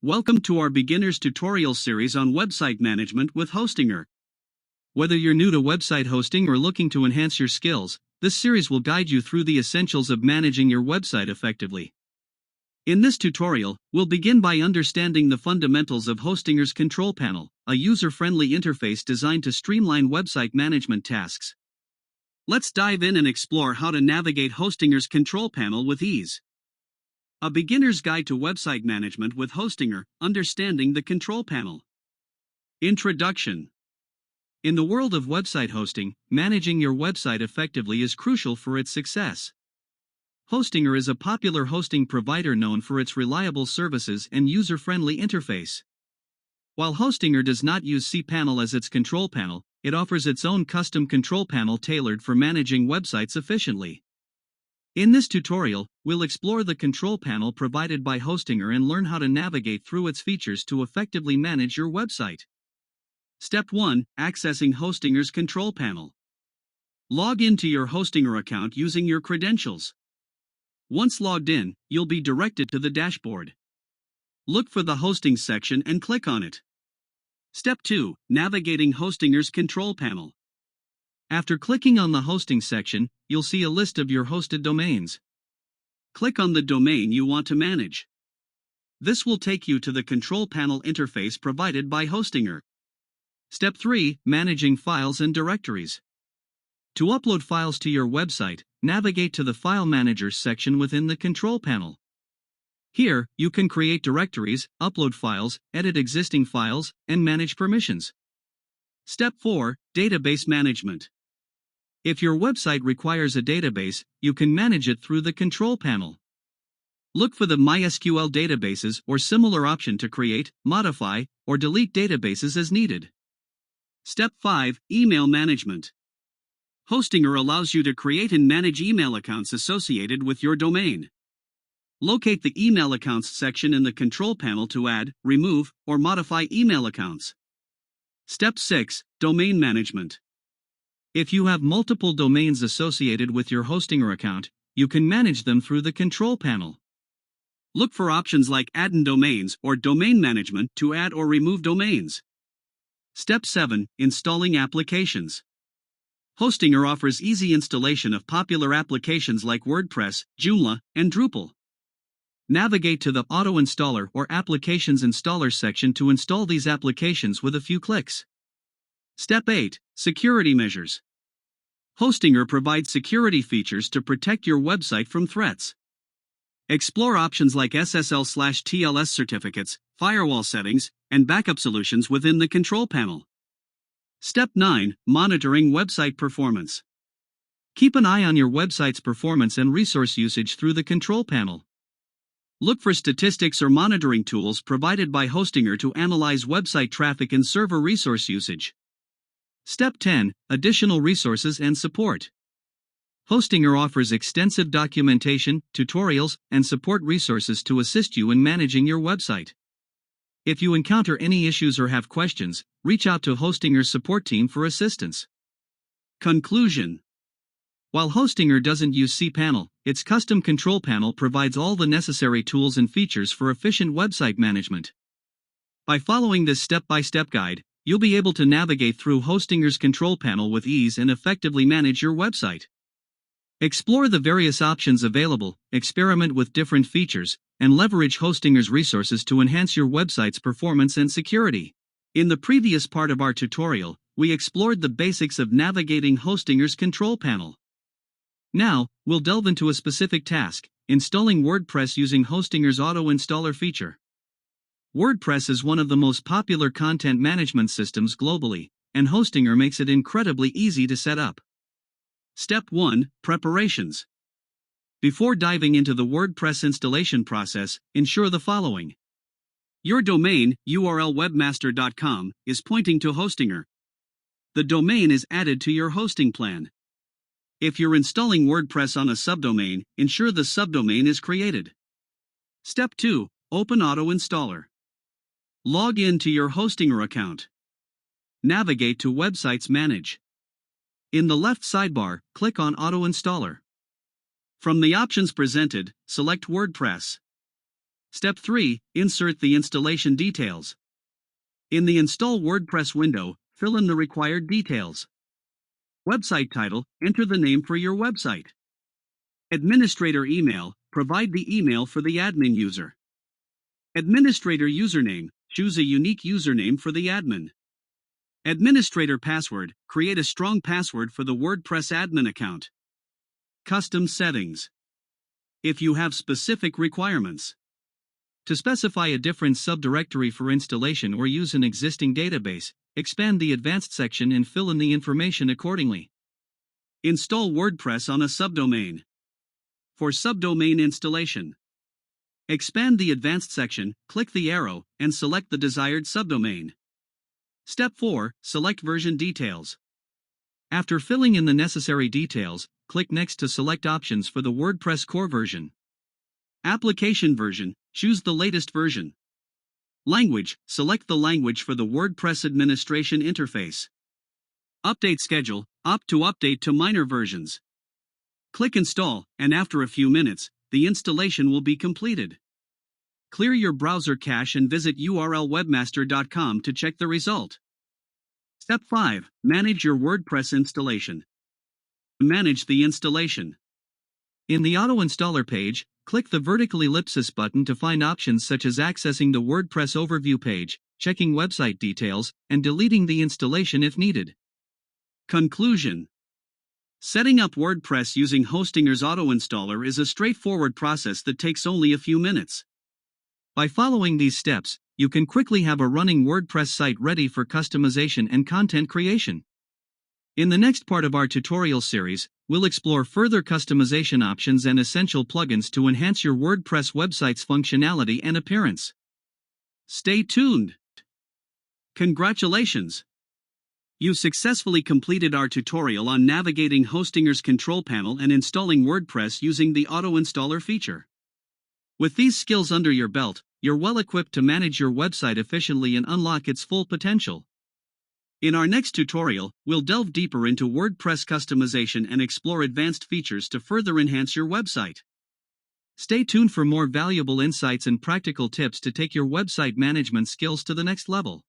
Welcome to our beginner's tutorial series on website management with Hostinger. Whether you're new to website hosting or looking to enhance your skills, this series will guide you through the essentials of managing your website effectively. In this tutorial, we'll begin by understanding the fundamentals of Hostinger's control panel, a user-friendly interface designed to streamline website management tasks. Let's dive in and explore how to navigate Hostinger's control panel with ease. A beginner's guide to website management with Hostinger, understanding the control panel. Introduction. In the world of website hosting, managing your website effectively is crucial for its success. Hostinger is a popular hosting provider known for its reliable services and user-friendly interface. While Hostinger does not use cPanel as its control panel, it offers its own custom control panel tailored for managing websites efficiently. In this tutorial, we'll explore the control panel provided by Hostinger and learn how to navigate through its features to effectively manage your website. Step 1. Accessing Hostinger's control panel. Log into your Hostinger account using your credentials. Once logged in, you'll be directed to the dashboard. Look for the Hosting section and click on it. Step 2. Navigating Hostinger's control panel. After clicking on the Hosting section, you'll see a list of your hosted domains. Click on the domain you want to manage. This will take you to the control panel interface provided by Hostinger. Step 3. Managing files and directories. To upload files to your website, navigate to the File Manager section within the control panel. Here, you can create directories, upload files, edit existing files, and manage permissions. Step 4. Database management. If your website requires a database, you can manage it through the control panel. Look for the MySQL databases or similar option to create, modify, or delete databases as needed. Step 5. Email management. Hostinger allows you to create and manage email accounts associated with your domain. Locate the Email Accounts section in the control panel to add, remove, or modify email accounts. Step 6. Domain management. If you have multiple domains associated with your Hostinger account, you can manage them through the control panel. Look for options like Add in Domains or Domain Management to add or remove domains. Step 7. Installing applications. Hostinger offers easy installation of popular applications like WordPress, Joomla, and Drupal. Navigate to the Auto Installer or Applications Installer section to install these applications with a few clicks. Step 8. Security measures. Hostinger provides security features to protect your website from threats. Explore options like SSL/TLS certificates, firewall settings, and backup solutions within the control panel. Step 9. Monitoring website performance. Keep an eye on your website's performance and resource usage through the control panel. Look for statistics or monitoring tools provided by Hostinger to analyze website traffic and server resource usage. Step 10. Additional resources and support. Hostinger offers extensive documentation, tutorials, and support resources to assist you in managing your website. If you encounter any issues or have questions, reach out to Hostinger's support team for assistance. Conclusion. While Hostinger doesn't use cPanel, its custom control panel provides all the necessary tools and features for efficient website management. By following this step-by-step guide, you'll be able to navigate through Hostinger's control panel with ease and effectively manage your website. Explore the various options available, experiment with different features, and leverage Hostinger's resources to enhance your website's performance and security. In the previous part of our tutorial, we explored the basics of navigating Hostinger's control panel. Now, we'll delve into a specific task, installing WordPress using Hostinger's Auto Installer feature. WordPress is one of the most popular content management systems globally, and Hostinger makes it incredibly easy to set up. Step 1. Preparations. Before diving into the WordPress installation process, ensure the following. Your domain, URL webmaster.com, is pointing to Hostinger. The domain is added to your hosting plan. If you're installing WordPress on a subdomain, ensure the subdomain is created. Step 2. Open Auto Installer. Log in to your Hostinger account. Navigate to Websites Manage. In the left sidebar, click on Auto Installer. From the options presented, select WordPress. Step 3. Insert the installation details. In the Install WordPress window, fill in the required details. Website title, enter the name for your website. Administrator email, provide the email for the admin user. Administrator username, choose a unique username for the admin. Administrator password, create a strong password for the WordPress admin account. Custom settings. If you have specific requirements. To specify a different subdirectory for installation or use an existing database, expand the advanced section and fill in the information accordingly. Install WordPress on a subdomain. For subdomain installation, expand the advanced section, click the arrow, and select the desired subdomain. Step 4. Select version details. After filling in the necessary details, click Next to select options for the WordPress core version. Application version, choose the latest version. Language, select the language for the WordPress administration interface. Update schedule, opt to update to minor versions. Click Install, and after a few minutes, the installation will be completed. Clear your browser cache and visit urlwebmaster.com to check the result. Step 5. Manage your WordPress installation. Manage the installation. In the Auto Installer page, click the vertical ellipsis button to find options such as accessing the WordPress overview page, checking website details, and deleting the installation if needed. Conclusion. Setting up WordPress using Hostinger's Auto Installer is a straightforward process that takes only a few minutes. By following these steps, you can quickly have a running WordPress site ready for customization and content creation. In the next part of our tutorial series, we'll explore further customization options and essential plugins to enhance your WordPress website's functionality and appearance. Stay tuned! Congratulations! You successfully completed our tutorial on navigating Hostinger's control panel and installing WordPress using the Auto Installer feature. With these skills under your belt, you're well equipped to manage your website efficiently and unlock its full potential. In our next tutorial, we'll delve deeper into WordPress customization and explore advanced features to further enhance your website. Stay tuned for more valuable insights and practical tips to take your website management skills to the next level.